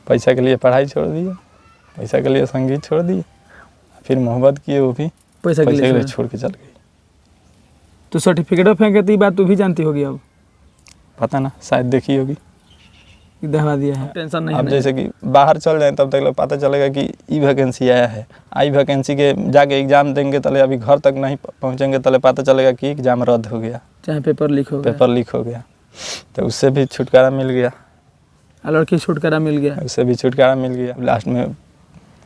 पैसा के लिए पढ़ाई छोड़ दिए, पैसा के लिए संगीत छोड़ दिए, फिर मोहब्बत किए वो भी पैसा के लिए छोड़ के चल गई। तो सर्टिफिकेट फेंके तो ये बात तू भी जानती होगी अब? पता ना, शायद देखी होगी। दहवा दिया है, टेंशन नहीं। अब जैसे कि बाहर चल जाए तब तक लोग पता चलेगा कि ई वैकेंसी आया है, आई वैकेंसी के जाके एग्जाम देंगे तले अभी घर तक नहीं पहुंचेंगे तले पता चलेगा कि एग्जाम रद्द हो गया, चाहे पेपर लीक हो गया, तो उससे भी छुटकारा मिल गया। लड़की छुटकारा मिल गया, उससे भी छुटकारा मिल गया। लास्ट में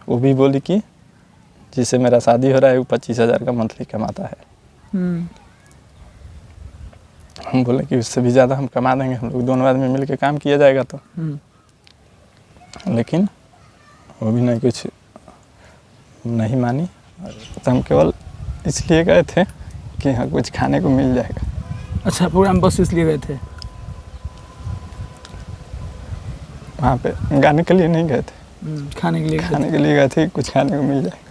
वो भी बोली कि जिससे मेरा शादी हो रहा है वो 25,000 का मंथली कमाता है। हम बोले कि उससे भी ज़्यादा हम कमा देंगे, हम लोग दोनों आदमी मिल के काम किया जाएगा तो। लेकिन वो भी नहीं, कुछ नहीं मानी। तो हम केवल इसलिए गए थे कि हाँ कुछ खाने को मिल जाएगा। अच्छा, प्रोग्राम बस इसलिए गए थे? वहाँ पे गाने के लिए नहीं गए थे, खाने के लिए गए थे, कुछ खाने को मिल जाएगा।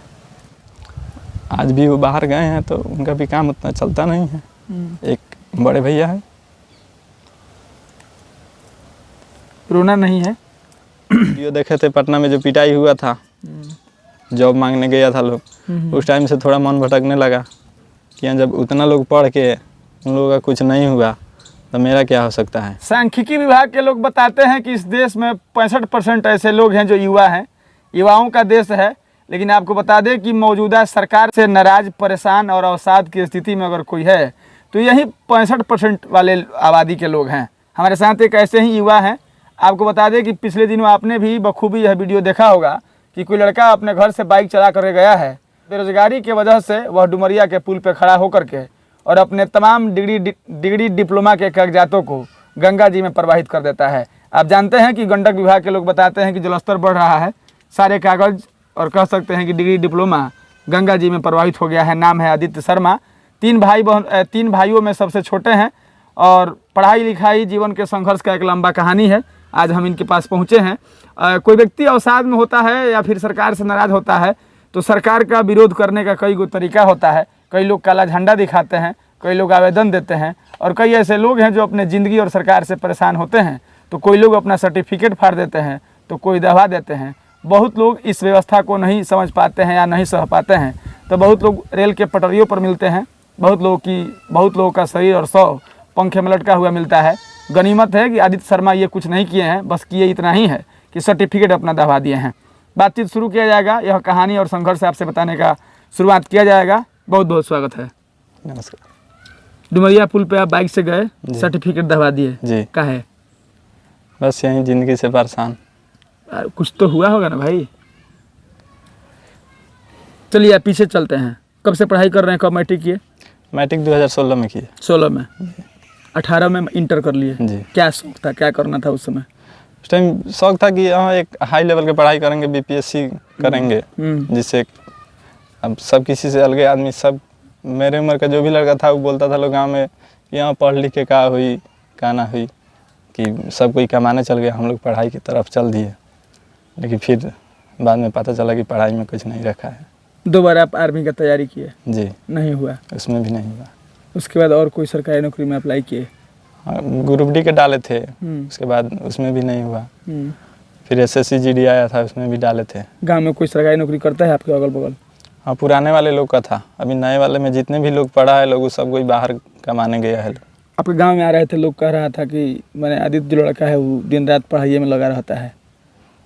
आज भी वो बाहर गए हैं तो उनका भी काम उतना चलता नहीं है। एक बड़े भैया है, रोना नहीं है। वीडियो देखे थे पटना में जो पिटाई हुआ था, जॉब मांगने गया था लोग, उस टाइम से थोड़ा मन भटकने लगा कि जब उतना लोग पढ़ के उन लोगों का कुछ नहीं हुआ तो मेरा क्या हो सकता है। सांख्यिकी विभाग के लोग बताते हैं कि इस देश में 65% ऐसे लोग हैं जो युवा हैं, युवाओं का देश है। लेकिन आपको बता दें कि मौजूदा सरकार से नाराज, परेशान और अवसाद की स्थिति में अगर कोई है तो यही 65% वाले आबादी के लोग हैं। हमारे साथ एक ऐसे ही युवा हैं। आपको बता दें कि पिछले दिनों आपने भी बखूबी यह वीडियो देखा होगा कि कोई लड़का अपने घर से बाइक चला कर गया है। बेरोजगारी के वजह से वह डुमरिया के पुल पर खड़ा होकर के और अपने तमाम डिग्री डिप्लोमा के कागजातों को गंगा जी में प्रवाहित कर देता है। आप जानते हैं कि गंडक विभाग के लोग बताते हैं कि जलस्तर बढ़ रहा है, सारे कागज और कह सकते हैं कि डिग्री डिप्लोमा गंगा जी में प्रवाहित हो गया है। नाम है आदित्य शर्मा, 3 भाइयों में सबसे छोटे हैं और पढ़ाई लिखाई जीवन के संघर्ष का एक लंबा कहानी है। आज हम इनके पास पहुंचे हैं। कोई व्यक्ति अवसाद में होता है या फिर सरकार से नाराज़ होता है तो सरकार का विरोध करने का कई गो तरीका होता है। कई लोग काला झंडा दिखाते हैं, कई लोग आवेदन देते हैं और कई ऐसे लोग हैं जो अपने ज़िंदगी और सरकार से परेशान होते हैं तो कोई लोग अपना सर्टिफिकेट फाड़ देते हैं तो कोई दबा देते हैं। बहुत लोग इस व्यवस्था को नहीं समझ पाते हैं या नहीं सह पाते हैं तो बहुत लोग रेल के पटरियों पर मिलते हैं। बहुत लोगों का शरीर और सौ पंखे में लटका हुआ मिलता है। गनीमत है कि आदित्य शर्मा ये कुछ नहीं किए हैं, बस किए इतना ही है कि सर्टिफिकेट अपना दबा दिए हैं। बातचीत शुरू किया जाएगा, यह कहानी और संघर्ष आपसे बताने का शुरुआत किया जाएगा। बहुत बहुत स्वागत है। नमस्कार। डुमरिया पुल पे आप बाइक से गए, सर्टिफिकेट दबा दिए जी? क्या है? बस यही ज़िंदगी से परेशान। कुछ तो हुआ होगा ना भाई। चलिए आप पीछे चलते हैं। कब से पढ़ाई कर रहे हैं? कब मैट्रिक किए? मैट्रिक 2016 में किए। 16 में? 18 में इंटर कर लिए जी। क्या शौक था, क्या करना था उस समय? उस टाइम शौक था कि हाँ एक हाई लेवल की पढ़ाई करेंगे, बीपीएससी करेंगे, जिससे अब सब किसी से अलग आदमी, सब मेरे उम्र का जो भी लड़का था वो बोलता था लोग गाँव में कि यहाँ पढ़ लिख के का हुई का ना हुई, कि सब कोई कमाने चल गया, हम लोग पढ़ाई की तरफ चल दिए। लेकिन फिर बाद में पता चला कि पढ़ाई में कुछ नहीं रखा है। दोबारा आप आर्मी का तैयारी किए? जी। नहीं हुआ? उसमें भी नहीं हुआ। उसके बाद और कोई सरकारी नौकरी में अप्लाई किए? ग्रुप डी के डाले थे, उसके बाद उसमें भी नहीं हुआ। फिर SSC GD आया था, उसमें भी डाले थे। गांव में कोई सरकारी नौकरी करता है आपके अगल बगल? हाँ, पुराने वाले लोग का था। अभी नए वाले में जितने भी लोग पढ़ा है लोग सब कोई बाहर कमाने गया है। आपके गांव में आ रहे थे लोग, कह रहा था कि मैंने आदित्य जो लड़का है वो दिन रात पढ़ाई में लगा रहता है,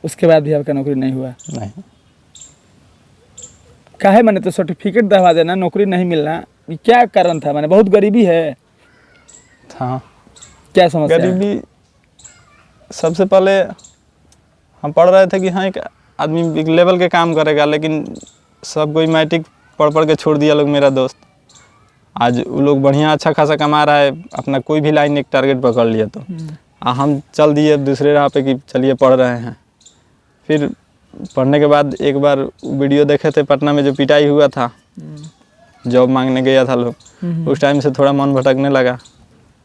उसके बाद भी आपका नौकरी नहीं हुआ? नहीं। काहे? मैंने तो सर्टिफिकेट दबा देना, नौकरी नहीं मिलना, क्या कारण था? मैंने बहुत गरीबी है। हाँ, क्या समस्या? गरीबी सबसे पहले हम पढ़ रहे थे कि हाँ एक आदमी एक लेवल के काम करेगा, लेकिन सब कोई मैट्रिक पढ़ के छोड़ दिया लोग। मेरा दोस्त आज वो लोग बढ़िया अच्छा खासा कमा रहा है, अपना कोई भी लाइन एक टारगेट पकड़ लिया तो हम चल दिए दूसरे राह पे कि चलिए पढ़ रहे हैं। फिर पढ़ने के बाद एक बार वीडियो देखे थे पटना में जो पिटाई हुआ था, जॉब मांगने गया था लोग, उस टाइम से थोड़ा मन भटकने लगा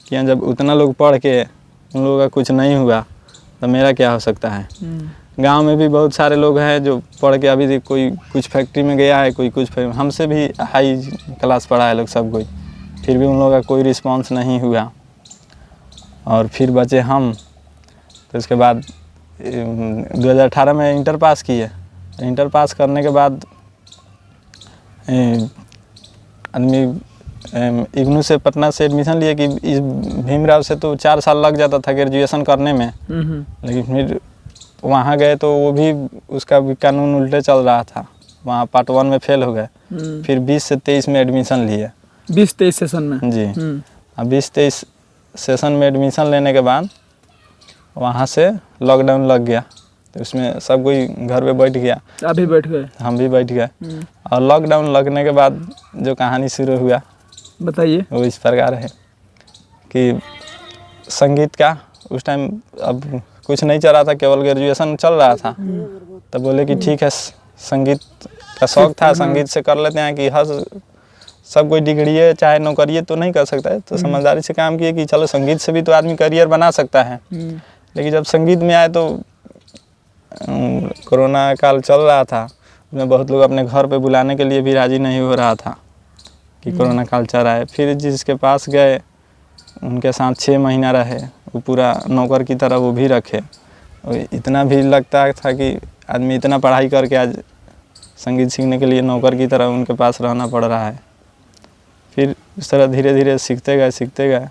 कि जब उतना लोग पढ़ के उन लोगों का कुछ नहीं हुआ तो मेरा क्या हो सकता है। गांव में भी बहुत सारे लोग हैं जो पढ़ के अभी कोई कुछ फैक्ट्री में गया है, कोई कुछ हमसे भी हाई क्लास पढ़ा है लोग सब कोई, फिर भी उन लोगों का कोई रिस्पांस नहीं हुआ। और फिर बचे हम, तो उसके बाद 2018 में इंटर पास की है। इंटर पास करने के बाद आदमी इग्नू से पटना से एडमिशन लिए कि इस भीमराव से तो 4 साल लग जाता था ग्रेजुएशन करने में, लेकिन फिर वहाँ गए तो वो भी उसका भी कानून उल्टे चल रहा था। वहाँ पार्ट 1 में फेल हो गए, फिर 20 से 23 में एडमिशन लिए। 20-23 सेशन में जी। अब 20-23 सेशन में एडमिशन लेने के बाद वहाँ से लॉकडाउन लग गया, तो उसमें सब कोई घर पे बैठ गया। आप भी बैठ गए? हम भी बैठ गए। और लॉकडाउन लगने के बाद जो कहानी शुरू हुआ, बताइए। वो इस प्रकार है कि संगीत का उस टाइम अब कुछ नहीं चल रहा था, केवल ग्रेजुएशन चल रहा था। तब बोले कि ठीक है, संगीत का शौक था, संगीत से कर लेते हैं कि हर सब कोई डिग्री है चाहे नौकरी तो नहीं कर सकता है। तो समझदारी से काम किए कि चलो संगीत से भी तो आदमी करियर बना सकता है। लेकिन जब संगीत में आए तो कोरोना काल चल रहा था, उसमें बहुत लोग अपने घर पे बुलाने के लिए भी राज़ी नहीं हो रहा था कि कोरोना काल चल रहा है। फिर जिसके पास गए उनके साथ 6 महीना रहे, वो पूरा नौकर की तरह वो भी रखे। और इतना भी लगता था कि आदमी इतना पढ़ाई करके आज संगीत सीखने के लिए नौकर की तरह उनके पास रहना पड़ रहा है। फिर इस तरह धीरे धीरे सीखते गए।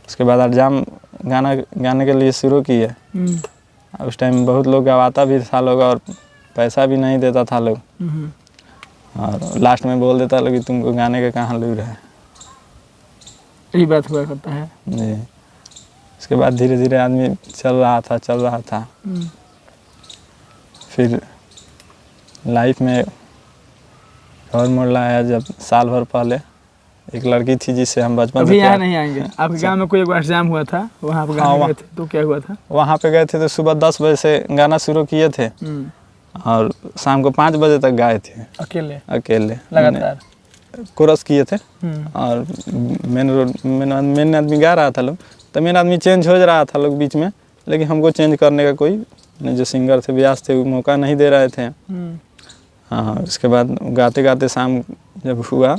उसके बाद एग्जाम गाने के लिए शुरू किए। उस टाइम बहुत लोग गवाता भी था लोग, और पैसा भी नहीं देता था लोग, और लास्ट में बोल देता लोग कि तुमको गाने का कहाँ लूर है। यही बात हुआ करता है जी। उसके बाद धीरे धीरे आदमी चल रहा था। फिर लाइफ में और मोड़ आया जब साल भर पहले एक लड़की थी जिससे हम बचपन से यहाँ नहीं आएंगे। आपके गांव में कोई एक एग्जाम हुआ था, वहाँ पे गाने गए थे, तो क्या हुआ था? वहाँ पे गए थे तो सुबह 10 बजे से गाना शुरू किए थे और शाम को 5 बजे तक गाए थे अकेले लगातार कोरस किए थे। और मेन आदमी गा रहा था लोग, तो मेन आदमी चेंज हो रहा था लोग बीच में, लेकिन हमको चेंज करने का कोई जो सिंगर थे व्यास थे वो मौका नहीं दे रहे थे। हाँ, उसके बाद गाते गाते शाम जब हुआ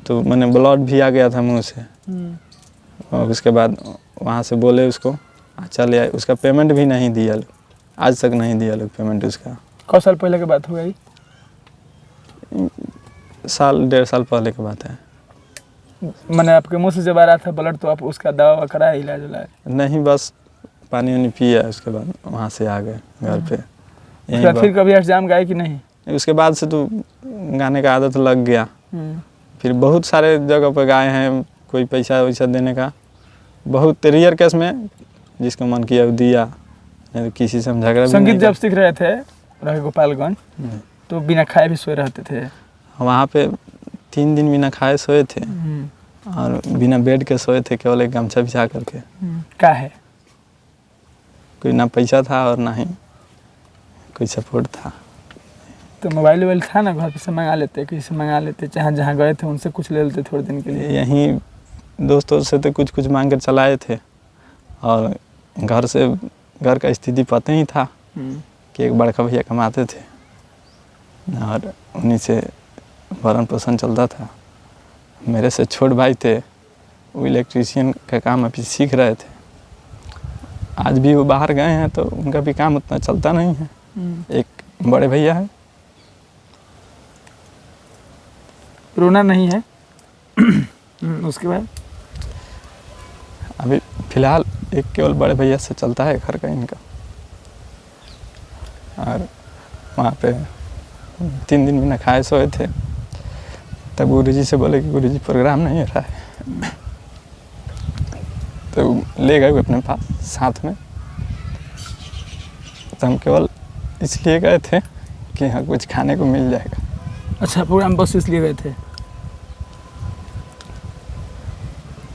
तो मैंने ब्लड भी आ गया था मुंह से। और उसके बाद वहाँ से बोले उसको चले आए। उसका पेमेंट भी नहीं दिया लोग, आज तक नहीं दिया लोग पेमेंट उसका। कौ साल पहले की बात हो गई? 1.5 साल पहले की बात है। मैंने आपके मुंह से जब आ रहा था ब्लड, तो आप उसका दवा कराया, इलाज उलाज? नहीं, बस पानी वानी पिया, उसके बाद वहाँ से आ गए घर पे। फिर कभी एग्जाम गाए कि नहीं? उसके बाद से तो गाने का आदत लग गया। फिर बहुत सारे जगह पर गाए हैं, कोई पैसा वैसा देने का, बहुत रेयर केस में जिसको मन किया दिया, नहीं तो किसी से हम झगड़ा। संगीत जब सीख रहे थे रहे गोपालगंज, तो बिना खाए भी सोए रहते थे? वहाँ पे 3 दिन बिना खाए सोए थे और बिना बेड के सोए थे, केवल एक गमछा बिछा करके। क्या है? कोई ना पैसा था और ना ही कोई सपोर्ट था। तो मोबाइल था ना, घर पे से मंगा लेते, किसी से मंगा लेते, चाहे जहाँ गए थे उनसे कुछ ले लेते थोड़े दिन के लिए? यहीं दोस्तों से तो कुछ मांग कर चलाए थे, और घर का स्थिति पता ही था कि एक बड़का भैया कमाते थे और उन्हीं से भरण पोषण चलता था। मेरे से छोटे भाई थे, वो इलेक्ट्रीशियन का काम अभी सीख रहे थे। आज भी वो बाहर गए हैं तो उनका भी काम उतना चलता नहीं है। एक बड़े भैया है। रोना नहीं है। उसके बाद अभी फिलहाल एक केवल बड़े भैया से चलता है घर का इनका। और वहाँ पे 3 दिन बिना खाए सोए थे, तब गुरुजी से बोले कि गुरुजी प्रोग्राम नहीं हो रहा है, तो ले गए अपने पास साथ में। तो हम केवल इसलिए गए थे कि यहाँ कुछ खाने को मिल जाएगा। अच्छा, प्रोग्राम बस इसलिए गए थे?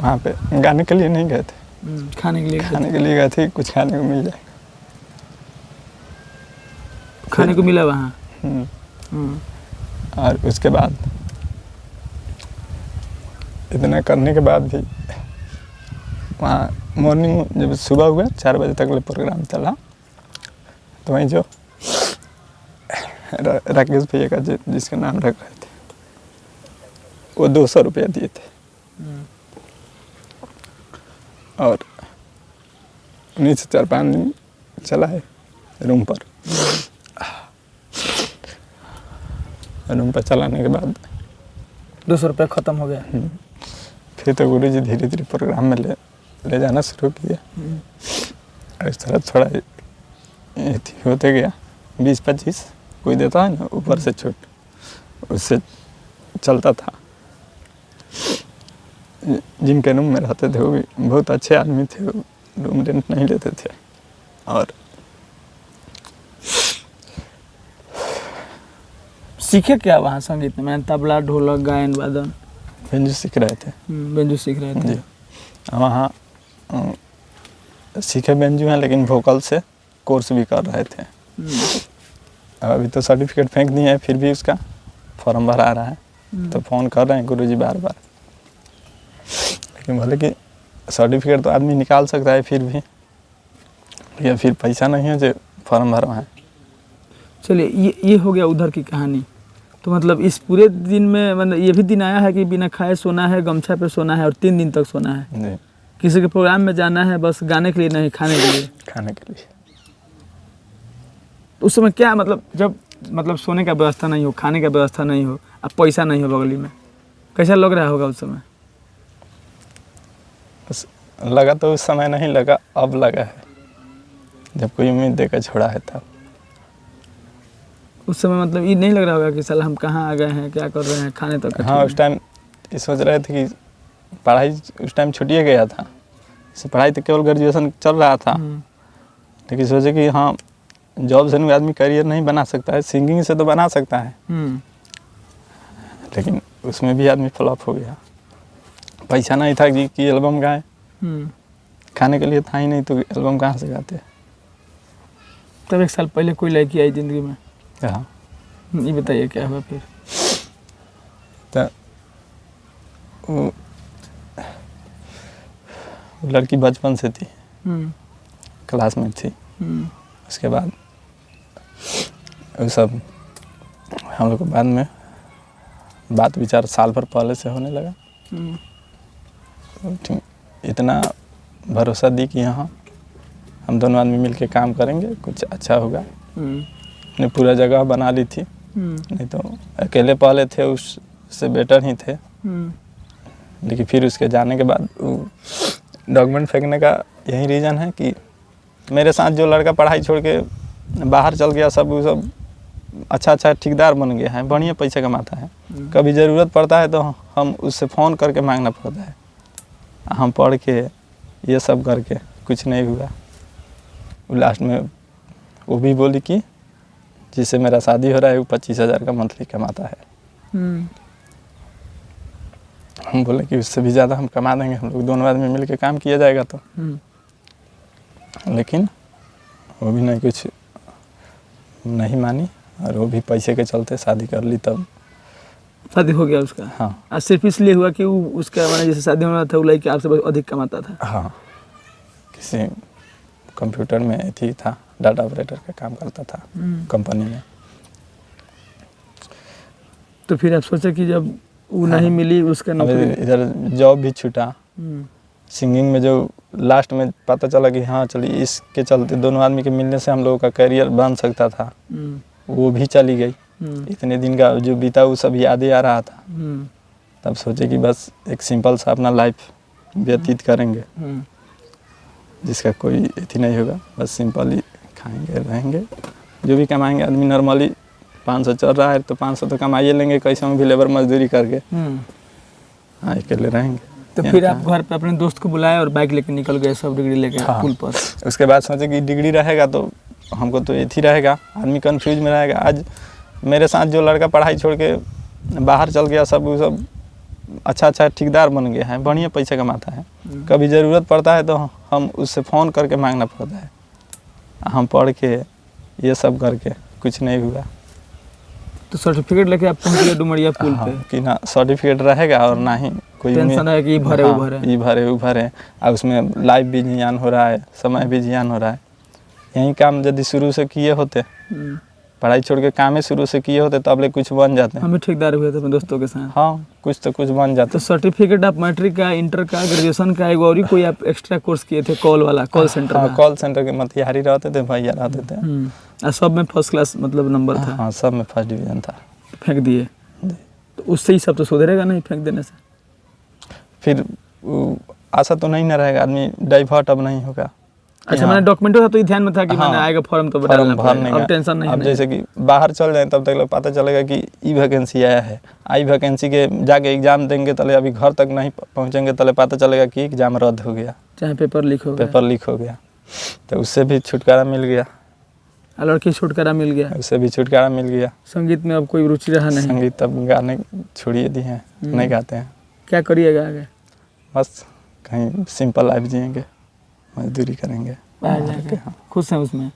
वहाँ पे गाने के लिए नहीं गए थे, खाने के लिए गए थे, कुछ खाने को मिल जाएगा। खाने को मिला वहाँ? और उसके बाद इतना करने के बाद भी वहाँ मॉर्निंग जब सुबह हुआ 4 बजे तक प्रोग्राम चला, तो वहीं जो राकेश भैया का जिसका नाम रख रहे थे, वो 200 रुपया दिए थे। और उन्हीं से 4-5 दिन चला है रूम पर। रूम पर चलाने के बाद 200 रुपये ख़त्म हो गया। फिर तो गुरु जी धीरे धीरे प्रोग्राम में ले जाना शुरू किया। और इस तरह थोड़ा होते गया, 20-25 कोई देता है ना ऊपर से छूट, उससे चलता था। जिनके रूम में रहते थे वो भी बहुत अच्छे आदमी थे, रूम रेंट नहीं लेते थे। और सीखे क्या वहाँ संगीत में? तबला, ढोलक, गायन वादन? बेंजू सीख रहे थे। बेंजू सीख रहे थे जी। वहाँ सीखे बेंजू हैं, लेकिन वोकल से कोर्स भी कर रहे थे। अभी तो सर्टिफिकेट फेंक दिए हैं, फिर भी उसका फॉर्म भरा रहा है। तो फ़ोन कर रहे हैं गुरुजी बार बार, लेकिन बोले कि सर्टिफिकेट तो आदमी निकाल सकता है फिर भी, या फिर पैसा नहीं है जो फॉर्म भरवा है। चलिए, ये हो गया उधर की कहानी। तो मतलब इस पूरे दिन में मतलब ये भी दिन आया है कि बिना खाए सोना है, गमछा पे सोना है और 3 दिन तक सोना है? जी। किसी के प्रोग्राम में जाना है बस गाने के लिए नहीं, खाने के लिए? खाने के लिए। उस समय क्या मतलब, जब मतलब सोने का व्यवस्था नहीं हो, खाने का व्यवस्था नहीं हो, अब पैसा नहीं हो बगली में, कैसा लग रहा होगा उस समय? लगा तो उस समय नहीं लगा, अब लगा है, जब कोई उम्मीद देकर छोड़ा है तब। उस समय मतलब ये नहीं लग रहा होगा कि साला हम कहाँ आ गए हैं, क्या कर रहे हैं, खाने तक? हाँ, उस टाइम ये सोच रहे थे कि पढ़ाई उस टाइम छुट्टिए गया था, इसे पढ़ाई तो केवल ग्रेजुएशन चल रहा था, लेकिन सोचे कि हाँ जॉब से भी आदमी करियर नहीं बना सकता है, सिंगिंग से तो बना सकता है, लेकिन उसमें भी आदमी फ्लॉप हो गया। पैसा नहीं था कि एल्बम गाए, खाने के लिए था ही नहीं, तो एल्बम कहाँ से गाते। तब 1 साल पहले कोई लड़की आई ज़िंदगी में? हाँ। ये बताइए क्या हुआ फिर? तो वो लड़की बचपन से थी, क्लास में थी। उसके बाद वो सब हम लोग को बाद में बात विचार साल भर पहले से होने लगा। इतना भरोसा दी कि हाँ हम दोनों आदमी मिलके काम करेंगे, कुछ अच्छा होगा। ने पूरा जगह बना ली थी, नहीं तो अकेले पहले थे उससे बेटर ही थे। लेकिन फिर उसके जाने के बाद डॉक्यूमेंट फेंकने का यही रीज़न है कि मेरे साथ जो लड़का पढ़ाई छोड़ के बाहर चल गया, सब वो सब अच्छा ठेकेदार बन गया है, बढ़िया पैसा कमाता है। कभी ज़रूरत पड़ता है तो हम उससे फ़ोन करके मांगना पड़ता है। हम पढ़ के ये सब करके कुछ नहीं हुआ। लास्ट में वो भी बोली कि जिससे मेरा शादी हो रहा है वो 25,000 का मंथली कमाता है। हम बोले कि उससे भी ज़्यादा हम कमा देंगे, हम लोग दोनों आदमी मिल के काम किया जाएगा तो। लेकिन वो भी नहीं, कुछ नहीं मानी, और वो भी पैसे के चलते शादी कर ली। तब शादी हो गया उसका? हाँ। आज सिर्फ इसलिए हुआ कि वो उसका मैंने जैसे शादी होना था वो लड़की आपसे अधिक कमाता था? हाँ, किसी कंप्यूटर में थी था, डाटा ऑपरेटर का काम करता था कंपनी में। तो फिर आप सोचे कि जब वो नहीं मिली उसका नौकरी, इधर जॉब भी छूटा। सिंगिंग में जो लास्ट में पता चला कि हाँ चलिए इसके चलते दोनों आदमी के मिलने से हम लोगों का करियर बन सकता था, वो भी चली गई। इतने दिन का जो बीता वो सब याद आ रहा था। तब सोचे कि बस एक सिंपल सा अपना लाइफ व्यतीत करेंगे, जिसका कोई अथी नहीं होगा, बस सिंपल ही खाएंगे रहेंगे। जो भी कमाएंगे आदमी नॉर्मली 500 चल रहा है तो 500 तो कमाइए लेंगे, कैसे में भी लेबर मजदूरी करके। हाँ, अकेले रहेंगे। तो फिर आप घर पे अपने दोस्त को बुलाए और बाइक लेके निकल गए, सब डिग्री लेके पुल पर? उसके बाद सोचे कि डिग्री रहेगा तो हमको तो एथी रहेगा, आदमी कंफ्यूज में रहेगा। आज मेरे साथ जो लड़का पढ़ाई छोड़ के बाहर चल गया, सब वो सब अच्छा ठेकेदार बन गया है, बढ़िया पैसा कमाता है। कभी ज़रूरत पड़ता है तो हम उससे फ़ोन करके मांगना पड़ता है। हम पढ़ के ये सब करके कुछ नहीं हुआ। तो सर्टिफिकेट लेके आप पहुँच गए डुमरिया पुल पे? कि ना सर्टिफिकेट रहेगा और ना ही कोई टेंशन है कि भरे उभरे और उसमें लाइफ भी जियान हो रहा है, समय भी जियान हो रहा है। यही काम यदि शुरू से किए होते पढ़ाई छोड़ के काम ही शुरू से किए होते तब ले कुछ बन जाते हैं। हम भी ठेकेदार हुए थे अपने दोस्तों के साथ। हाँ, कुछ तो कुछ बन जाते तो सर्टिफिकेट आप मैट्रिक का, इंटर का, ग्रेजुएशन का, एगो और ही कोई आप एक्स्ट्रा कोर्स किए थे कॉल वाला, कॉल सेंटर हाँ, का? कॉल सेंटर के मोतिहारी रहते थे, भैया रहते थे। और सब में फर्स्ट क्लास मतलब नंबर था? हाँ, सब में फर्स्ट डिवीजन था। फेंक दिए तो उससे ही सब तो सुधरेगा नहीं फेंक देने से? फिर आशा तो नहीं ना रहेगा, आदमी डाइवर्ट अब नहीं होगा। अच्छा, मैंने डॉक्यूमेंटो था तो ये ध्यान में था कि हाँ, मैंने आएगा फॉर्म तो फॉर्म भरने अब टेंशन नहीं अब है। जैसे कि बाहर चल जाए तब तक लोग पता चलेगा कि ई वैकेंसी आया है। आई वैकेंसी के जाके एग्जाम देंगे तले अभी घर तक नहीं पहुंचेंगे तले पता चलेगा कि एग्जाम रद्द हो गया, चाहे पेपर लीक हो गया। पेपर लीक हो गया, तो उससे भी छुटकारा मिल गया। लड़की छुटकारा मिल गया, उससे भी छुटकारा मिल गया। संगीत में अब कोई रुचि रहा नहीं? संगीत अब गाने छोड़िए दिए हैं, नहीं गाते हैं। क्या करिएगा आगे? बस कहीं सिंपल लाइफ जिएंगे, मजदूरी करेंगे, बाहर जाके। हाँ। खुश हैं उसमें?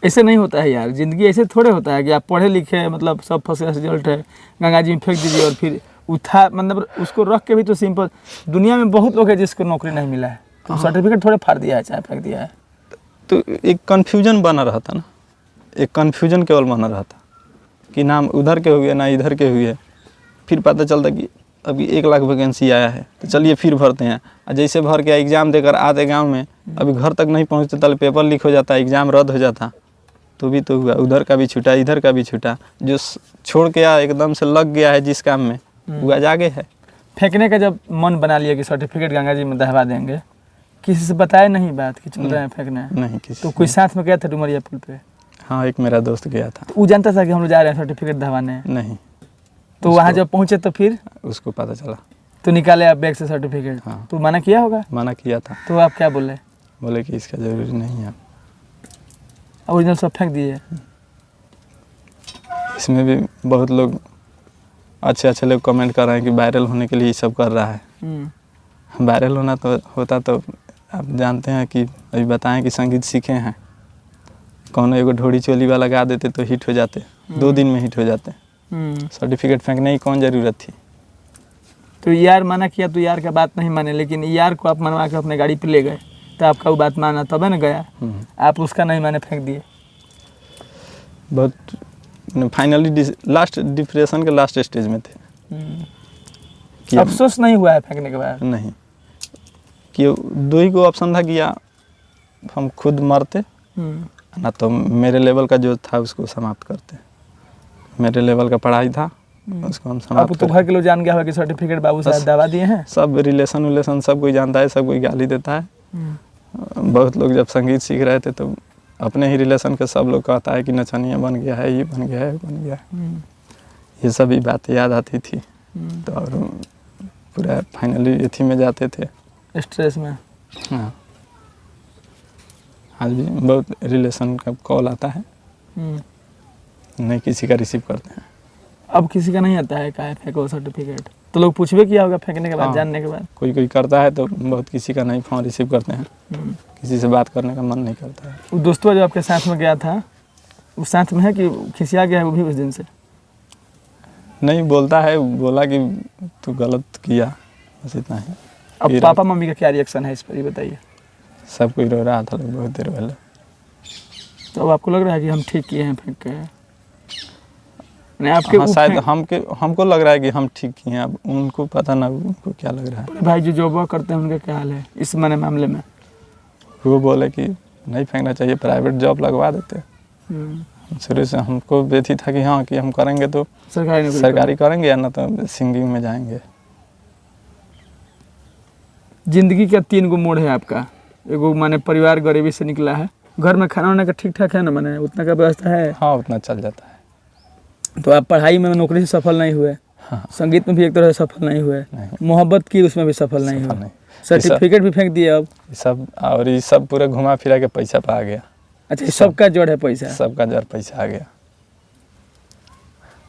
ऐसे नहीं होता है यार, जिंदगी ऐसे थोड़े होता है कि आप पढ़े लिखे मतलब सब फर्स्ट क्लास रिजल्ट है, गंगा जी में फेंक दीजिए और फिर उठा मतलब उसको रख के भी तो सिंपल। दुनिया में बहुत लोग हैं जिसको नौकरी नहीं मिला है, तो सर्टिफिकेट थोड़े फाड़ दिया है चाहे फेंक दिया है। तो एक कन्फ्यूजन बना रहा था ना, एक कन्फ्यूजन केवल बना रहा था कि नाम उधर के हुए ना इधर के हुए। फिर पता चलता कि अभी 1 लाख वैकेंसी आया है तो चलिए फिर भरते हैं। और जैसे भर के एग्ज़ाम देकर आते गांव में, अभी घर तक नहीं पहुंचते तले पेपर लीक हो जाता, एग्ज़ाम रद्द हो जाता। तो भी तो हुआ, उधर का भी छूटा, इधर का भी छूटा। जो छोड़ के आया एकदम से लग गया है जिस काम में, वो आज आगे है। फेंकने का जब मन बना लिया कि सर्टिफिकेट गंगा जी में दहवा देंगे, किसी से बताया नहीं बात कि चल रहे हैं फेंकना है? नहीं किसी तो कोई साथ में गया था डुमरिया पुल पे? हाँ, एक मेरा दोस्त गया था। तो वो जानता था कि हम लोग जा रहे हैं सर्टिफिकेट दहवाने? नहीं, तो वहाँ जब पहुँचे तो फिर उसको पता चला तो निकाले आप बैग से सर्टिफिकेट? हाँ। तो मना किया होगा? मना किया था। तो आप क्या बोले? बोले कि इसका ज़रूरी नहीं है। ओरिजिनल सब फेंक दिए? इसमें भी बहुत लोग अच्छे लोग कमेंट कर रहे हैं कि वायरल होने के लिए ये सब कर रहा है। वायरल होना तो होता तो आप जानते हैं कि अभी बताएं कि संगीत सीखे हैं, कौन एगो ढोड़ी चोली वाला गा देते तो हिट हो जाते, 2 दिन में हिट हो जाते। सर्टिफिकेट फेंकने की कौन ज़रूरत थी? तो यार मना किया तो यार का बात नहीं माने, लेकिन यार को आप मनवा के अपने गाड़ी पे ले गए तो आपका वो बात माना तब है ना गया? आप उसका नहीं माने फेंक दिए? बहुत फाइनली लास्ट डिप्रेशन के लास्ट स्टेज में थे कि अब अफसोस नहीं हुआ है फेंकने के बाद? नहीं, कि 2 ही को ऑप्शन था कि या हम खुद मरते ना तो मेरे लेवल का जो था उसको समाप्त करते। मेरे लेवल का पढ़ाई था उसको हम समाप्त अब तो घर के लोग जान गया होगा कि सर्टिफिकेट बाबू साहब दवा दिए हैं? सब रिलेशन सब कोई जानता है, सब कोई गाली देता है। बहुत लोग जब संगीत सीख रहे थे तो अपने ही रिलेशन के सब लोग कहता है कि नचनिया बन गया है, ये बन गया है, बन गया है। ये सभी बातें याद आती थी। तो और पूरा फाइनली एथी में जाते थे, स्ट्रेस में। हाँ, आज भी बहुत रिलेशन का कॉल आता है, नहीं किसी का रिसीव करते हैं। अब किसी का नहीं आता है का फेंको सर्टिफिकेट? तो लोग पूछबे किया होगा फेंकने के बाद? हाँ, जानने के बाद कोई करता है तो बहुत किसी का नहीं फ़ोन रिसीव करते हैं। किसी से बात करने का मन नहीं करता है। वो दोस्तों जो आपके साथ में गया था वो साथ में है कि खिसिया गया है वो भी उस दिन से? नहीं बोलता है, बोला कि तू गलत किया, बस इतना ही। अब पापा मम्मी का क्या रिएक्शन है इस पर ये बताइए? सब कोई रो रहा था लोग बहुत देर पहले। तो अब आपको लग रहा है कि हम ठीक किए हैं फेंक के? नहीं आपके हाँ, शायद हमको लग रहा है कि हम ठीक किए हैं, अब उनको पता ना उनको क्या लग रहा है। भाई जो जॉब करते हैं उनका क्या हाल है इस मामले में? वो बोले कि नहीं फेंकना चाहिए, प्राइवेट जॉब लगवा देते। शुरू से हमको बेथी था कि हाँ कि हम करेंगे तो सरकारी करेंगे या ना तो सिंगिंग में जाएंगे। जिंदगी का 3 गो मोड़ है आपका। एगो माने परिवार गरीबी से निकला है, घर में खाना वाना का ठीक ठाक है ना, माने उतना का व्यवस्था है? हाँ, उतना चल जाता है। तो आप पढ़ाई में नौकरी से सफल नहीं हुए? हाँ। संगीत में भी एक तरह से सफल नहीं हुए? मोहब्बत की उसमें भी सफल नहीं हुए? सर्टिफिकेट भी फेंक दिए अब सब, और ये सब पूरा घुमा फिरा के पैसा पे आ गया। अच्छा, सबका जड़ है पैसा? सबका जड़ पैसा आ गया।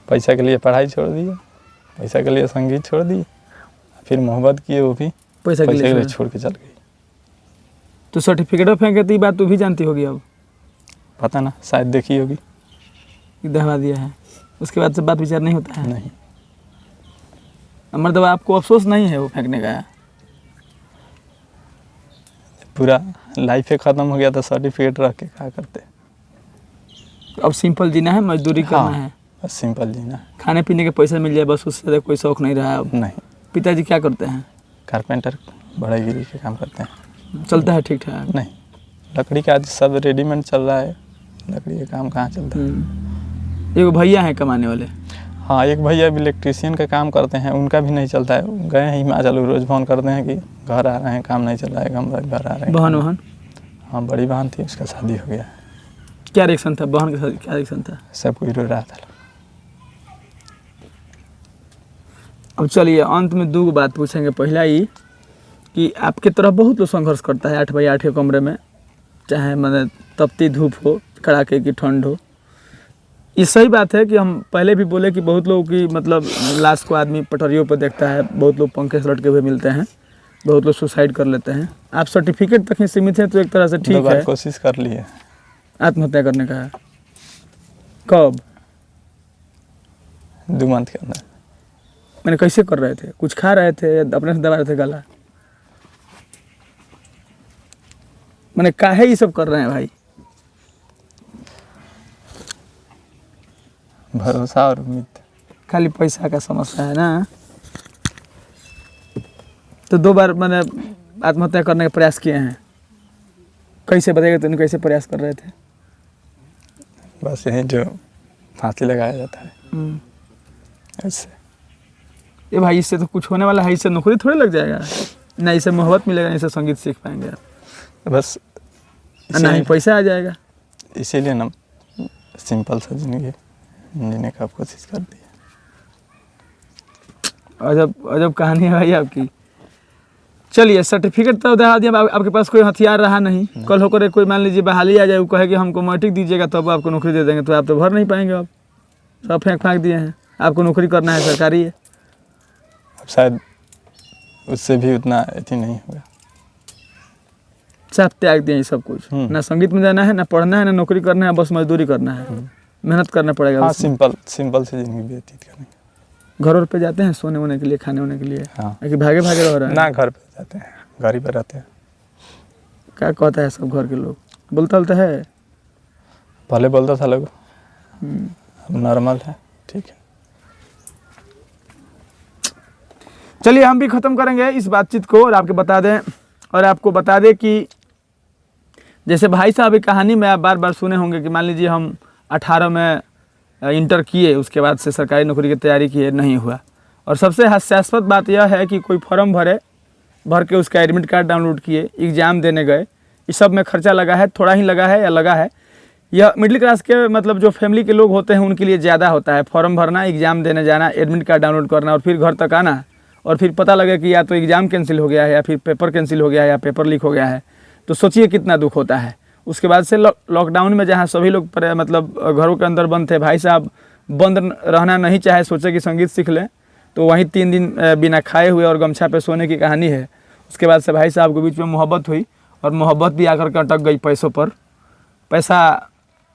पैसा के लिए पढ़ाई छोड़ दिया, पैसा के लिए संगीत छोड़ दिए, फिर मोहब्बत किए वो भी पैसा के लिए छोड़ के चल गई। तो सर्टिफिकेट फेंके तो ये बात तू भी जानती होगी अब? पता ना, शायद देखी होगी। दहवा दिया है उसके बाद से बात विचार नहीं होता है? नहीं। मतलब आपको अफसोस नहीं है वो फेंकने का? पूरा लाइफ ख़त्म हो गया था, सर्टिफिकेट रख के क्या करते? अब सिंपल जीना है, मजदूरी करना है, बस सिंपल जीना है। खाने पीने के पैसे मिल जाए बस, उससे ज़्यादा कोई शौक नहीं रहा है अब। नहीं, पिताजी क्या करते हैं? कारपेंटर बढ़ईगिरी के काम करते हैं। चलता है ठीक ठाक? नहीं, लकड़ी का आज सब रेडीमेड चल रहा है, लकड़ी का काम कहाँ चलता है। एगो भैया हैं कमाने वाले? हाँ, एक भैया भी इलेक्ट्रीशियन का काम करते हैं, उनका भी नहीं चलता है। गए हैं हिमाचल, रोज़ फ़ोन करते हैं कि घर आ रहे हैं, काम नहीं चल रहा है, हम घर आ रहे हैं। बहन वहन? हाँ, बड़ी बहन थी, उसका शादी हो गया। क्या रिएक्शन था बहन के साथ? क्या रिएक्शन था? सब कोई रो रहा था। अब चलिए अंत में दो बात पूछेंगे। पहला ही कि आपके तरफ बहुत लोग संघर्ष करता है 8 बाई 8 के कमरे में, चाहे मैंने तपती धूप हो, कड़ाके की ठंड हो। ये सही बात है कि हम पहले भी बोले कि बहुत लोगों की मतलब लाश को आदमी पटरियों पर देखता है, बहुत लोग पंखे से लटके हुए मिलते हैं, बहुत लोग सुसाइड कर लेते हैं। आप सर्टिफिकेट तक ही सीमित हैं तो एक तरह से ठीक है। कोशिश कर ली है आत्महत्या करने का। कब? 2 मंथ के अंदर। मैंने कैसे कर रहे थे? कुछ खा रहे थे या अपने से दबा रहे थे गला? मैंने काहे ये सब कर रहे हैं भाई? भरोसा और उम्मीद। खाली पैसा का समस्या है ना? तो 2 बार मैंने आत्महत्या करने का प्रयास किए हैं। कैसे बताइएगा, तुमने कैसे प्रयास कर रहे थे? बस यही जो फांसी लगाया जाता है ऐसे। ये भाई इससे तो कुछ होने वाला है, इससे नौकरी थोड़ी लग जाएगा, ना इससे मोहब्बत मिलेगा, ना इससे संगीत सीख पाएंगे आप, बस ना ही पैसा आ जाएगा। इसीलिए ना सिंपल सा जिंदगी जीने का कोशिश कर दी। अजब अजब कहानी है भाई आपकी। चलिए सर्टिफिकेट तो दे दिया, आपके पास कोई हथियार रहा नहीं। कल होकर कोई मान लीजिए बहाली आ जाए, वो कहे कि हमको मैट्रिक दीजिएगा तब आपको नौकरी दे देंगे, तो आप तो भर नहीं पाएंगे। आप सब फेंक दिए हैं, आपको नौकरी करना है, सरकारी है। अब शायद उससे भी उतना अथी नहीं होगा। साफ त्याग दिए सब कुछ, ना संगीत में जाना है, ना पढ़ना है, ना नौकरी करना है, बस मजदूरी करना है, मेहनत करना पड़ेगा। हाँ, सिंपल से जिंदगी व्यतीत करनी। घर पे जाते हैं सोने वोने के लिए, खाने होने के लिए? हाँ। कि भागे रह रहे हैं? ना, घर पे जाते हैं, घर ही पे रहते हैं। क्या कहता है सब घर के लोग? बोलता है? पहले बोलता था लोग, अब नॉर्मल है, ठीक है। चलिए हम भी ख़त्म करेंगे इस बातचीत को और आपको बता दें कि जैसे भाई साहब की कहानी में आप बार बार सुने होंगे कि मान लीजिए हम 18 में इंटर किए, उसके बाद से सरकारी नौकरी की तैयारी किए, नहीं हुआ। और सबसे हास्यास्पद बात यह है कि कोई फॉर्म भर के उसका एडमिट कार्ड डाउनलोड किए, एग्ज़ाम देने गए, इस सब में खर्चा लगा है, थोड़ा ही लगा है या लगा है। यह मिडिल क्लास के मतलब जो फैमिली के लोग होते हैं उनके लिए ज़्यादा होता है। फॉर्म भरना, एग्ज़ाम देने जाना, एडमिट कार्ड डाउनलोड करना और फिर घर तक आना, और फिर पता लगे कि या तो एग्ज़ाम कैंसिल हो गया है, या फिर पेपर कैंसिल हो गया है, या पेपर लीक हो गया है। तो सोचिए कितना दुख होता है। उसके बाद से लॉकडाउन में जहाँ सभी लोग मतलब घरों के अंदर बंद थे, भाई साहब बंद रहना नहीं चाहे, सोचे कि संगीत सीख लें, तो वहीं 3 दिन बिना खाए हुए और गमछा पे सोने की कहानी है। उसके बाद से भाई साहब के बीच में मोहब्बत हुई, और मोहब्बत भी आकर के अटक गई पैसों पर। पैसा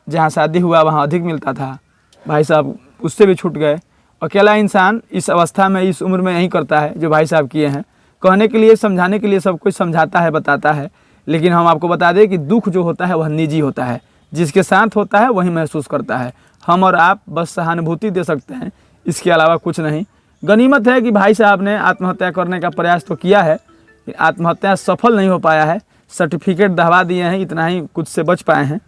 जहाँ शादी हुआ वहाँ अधिक मिलता था, भाई साहब उससे भी छूट गए। अकेला इंसान इस अवस्था में, इस उम्र में यही करता है जो भाई साहब किए हैं। कहने के लिए, समझाने के लिए सब कुछ समझाता है, बताता है, लेकिन हम आपको बता दें कि दुख जो होता है वह निजी होता है। जिसके साथ होता है वही महसूस करता है। हम और आप बस सहानुभूति दे सकते हैं, इसके अलावा कुछ नहीं। गनीमत है कि भाई साहब ने आत्महत्या करने का प्रयास तो किया है, आत्महत्या सफल नहीं हो पाया है, सर्टिफिकेट दहवा दिए हैं, इतना ही कुछ से बच पाए हैं।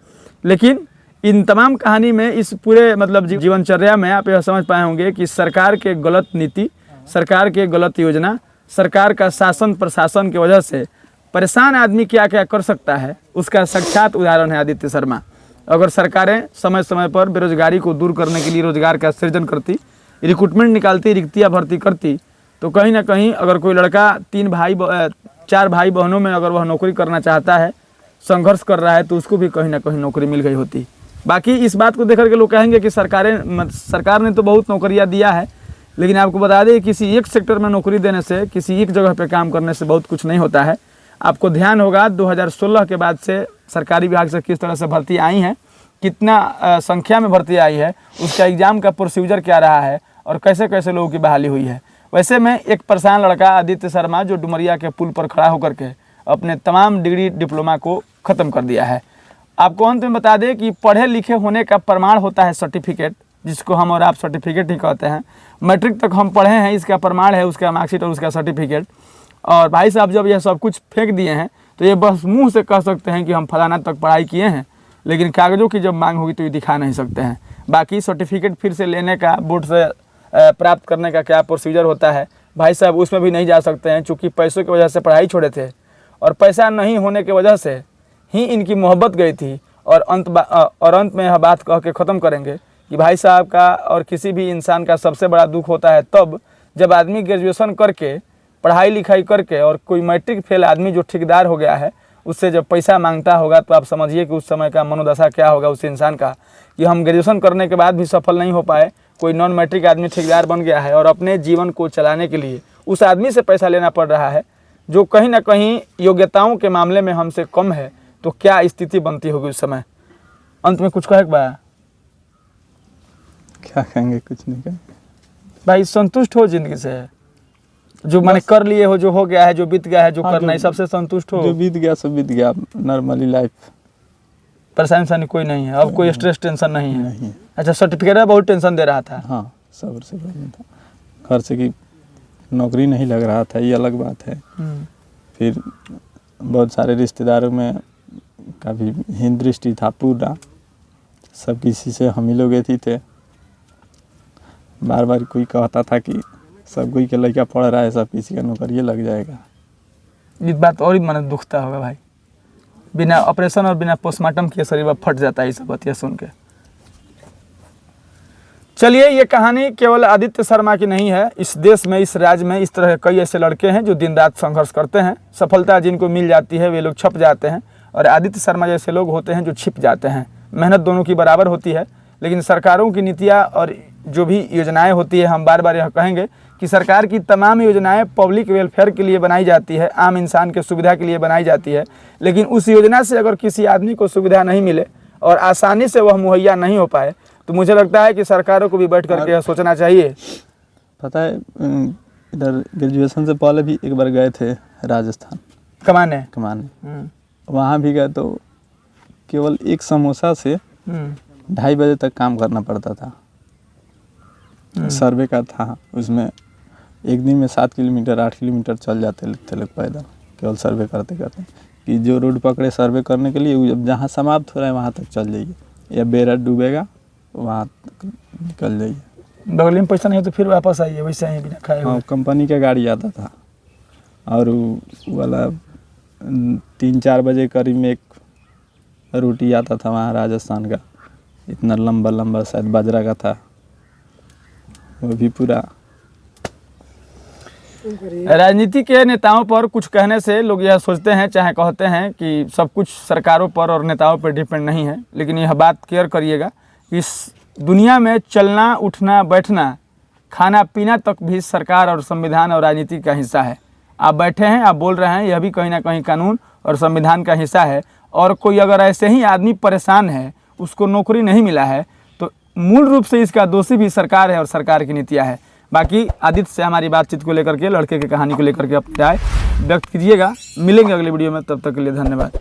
लेकिन इन तमाम कहानी में, इस पूरे मतलब जीवनचर्या में आप यह समझ पाए होंगे कि सरकार के गलत नीति, सरकार के गलत योजना, सरकार का शासन प्रशासन की वजह से परेशान आदमी क्या क्या कर सकता है, उसका साक्षात उदाहरण है आदित्य शर्मा। अगर सरकारें समय समय पर बेरोजगारी को दूर करने के लिए रोजगार का सृजन करती, रिक्रूटमेंट निकालती, रिक्तियाँ भर्ती करती, तो कहीं ना कहीं अगर कोई लड़का 4 भाई बहनों में अगर वह नौकरी करना चाहता है, संघर्ष कर रहा है, तो उसको भी कहीं ना कहीं नौकरी मिल गई होती। बाकी इस बात को देख करके लोग कहेंगे कि सरकार ने तो बहुत नौकरियां दिया है, लेकिन आपको बता दें किसी एक सेक्टर में नौकरी देने से, किसी एक जगह पे काम करने से बहुत कुछ नहीं होता है। आपको ध्यान होगा 2016 के बाद से सरकारी विभाग से किस तरह से भर्ती आई हैं, कितना संख्या में भर्ती आई है, उसका एग्ज़ाम का प्रोसीजर क्या रहा है, और कैसे कैसे लोगों की बहाली हुई है। वैसे में एक परेशान लड़का आदित्य शर्मा, जो डुमरिया के पुल पर खड़ा होकर के अपने तमाम डिग्री डिप्लोमा को ख़त्म कर दिया है। आपको अंत में बता दें कि पढ़े लिखे होने का प्रमाण होता है सर्टिफिकेट, जिसको हम और आप सर्टिफिकेट ही कहते हैं। मैट्रिक तक हम पढ़े हैं, इसका प्रमाण है उसका मार्कशीट और उसका सर्टिफिकेट। और भाई साहब जब यह सब कुछ फेंक दिए हैं तो ये बस मुंह से कह सकते हैं कि हम फलाना तक पढ़ाई किए हैं, लेकिन कागज़ों की जब मांग होगी तो ये दिखा नहीं सकते हैं। बाकी सर्टिफिकेट फिर से लेने का, बोर्ड से प्राप्त करने का क्या प्रोसीजर होता है, भाई साहब उसमें भी नहीं जा सकते हैं, चूँकि पैसों की वजह से पढ़ाई छोड़े थे और पैसा नहीं होने की वजह से ही इनकी मोहब्बत गई थी। और अंत में यह बात कह के ख़त्म करेंगे कि भाई साहब का और किसी भी इंसान का सबसे बड़ा दुख होता है तब जब आदमी ग्रेजुएशन करके, पढ़ाई लिखाई करके, और कोई मैट्रिक फेल आदमी जो ठेकेदार हो गया है उससे जब पैसा मांगता होगा तो आप समझिए कि उस समय का मनोदशा क्या होगा उस इंसान का, कि हम ग्रेजुएशन करने के बाद भी सफल नहीं हो पाए, कोई नॉन मैट्रिक आदमी ठेकेदार बन गया है और अपने जीवन को चलाने के लिए उस आदमी से पैसा लेना पड़ रहा है जो कहीं ना कहीं योग्यताओं के मामले में हमसे कम है, तो क्या स्थिति बनती होगी उस समय। अंत में कुछ कहे बा क्या कहेंगे, कुछ नहीं कहेंगे भाई, संतुष्ट हो जिंदगी से, जो मैंने कर लिए हो, जो हो गया है, जो बीत गया है, जो करना है, सबसे संतुष्ट हो। जो बीत गया सब बीत गया, नॉर्मली लाइफ, परेशानी कोई नहीं है अब, कोई स्ट्रेस टेंशन नहीं है। नहीं। अच्छा, सर्टिफिकेट में बहुत टेंशन दे रहा था। हाँ, सब्र से बढ़िया था, घर से की नौकरी नहीं लग रहा था, ये अलग बात है। फिर बहुत सारे रिश्तेदारों में काफ़ी हीन दृष्टि था पूरा, सब किसी से हम ही लोग ही थे। बार बार कोई कहता था कि सब कोई के लड़का पढ़ रहा है, सब किसी का नौकरी लग जाएगा। ये बात और ही मन दुखता होगा भाई, बिना ऑपरेशन और बिना पोस्टमार्टम किए शरीर फट जाता है ये सब बातें सुन के। चलिए, ये कहानी केवल आदित्य शर्मा की नहीं है। इस देश में, इस राज्य में इस तरह कई ऐसे लड़के हैं जो दिन रात संघर्ष करते हैं। सफलता जिनको मिल जाती है वे लोग छप जाते हैं, और आदित्य शर्मा जैसे लोग होते हैं जो छिप जाते हैं। मेहनत दोनों की बराबर होती है, लेकिन सरकारों की नीतियाँ और जो भी योजनाएं होती है, हम बार बार यह कहेंगे कि सरकार की तमाम योजनाएं पब्लिक वेलफेयर के लिए बनाई जाती है, आम इंसान के सुविधा के लिए बनाई जाती है, लेकिन उस योजना से अगर किसी आदमी को सुविधा नहीं मिले और आसानी से वह मुहैया नहीं हो पाए, तो मुझे लगता है कि सरकारों को भी बैठ करके यह सोचना चाहिए। पता है, इधर ग्रेजुएशन से पहले भी एक बार गए थे राजस्थान कमाने। वहाँ भी गए तो केवल एक समोसा से 2:30 बजे तक काम करना पड़ता था। सर्वे का था, उसमें एक दिन में 7 किलोमीटर 8 किलोमीटर चल जाते थे लोग पैदल, केवल सर्वे करते करते, कि जो रोड पकड़े सर्वे करने के लिए, जब जहाँ समाप्त हो रहा है वहाँ तक चल जाइए, या बेड़ा डूबेगा वहाँ तक निकल जाइए, बगल में पैसा नहीं तो फिर वापस आइए वैसे ही बिना खाए। हाँ, कंपनी का गाड़ी आता था, और वाला 3-4 बजे करीब में एक रोटी आता था वहाँ राजस्थान का, इतना लंबा लंबा, शायद बाजरा का था, वो भी पूरा। राजनीति के नेताओं पर कुछ कहने से लोग यह सोचते हैं, चाहे कहते हैं कि सब कुछ सरकारों पर और नेताओं पर डिपेंड नहीं है, लेकिन यह बात केयर करिएगा, इस दुनिया में चलना, उठना, बैठना, खाना पीना तक भी सरकार और संविधान और राजनीति का हिस्सा है। आप बैठे हैं, आप बोल रहे हैं, यह भी कहीं ना कहीं कानून और संविधान का हिस्सा है। और कोई अगर ऐसे ही आदमी परेशान है, उसको नौकरी नहीं मिला है, तो मूल रूप से इसका दोषी भी सरकार है और सरकार की नीतियाँ है। बाकी आदित्य से हमारी बातचीत को लेकर के, लड़के की कहानी को लेकर के अपनी राय व्यक्त कीजिएगा। मिलेंगे अगले वीडियो में, तब तक के लिए धन्यवाद।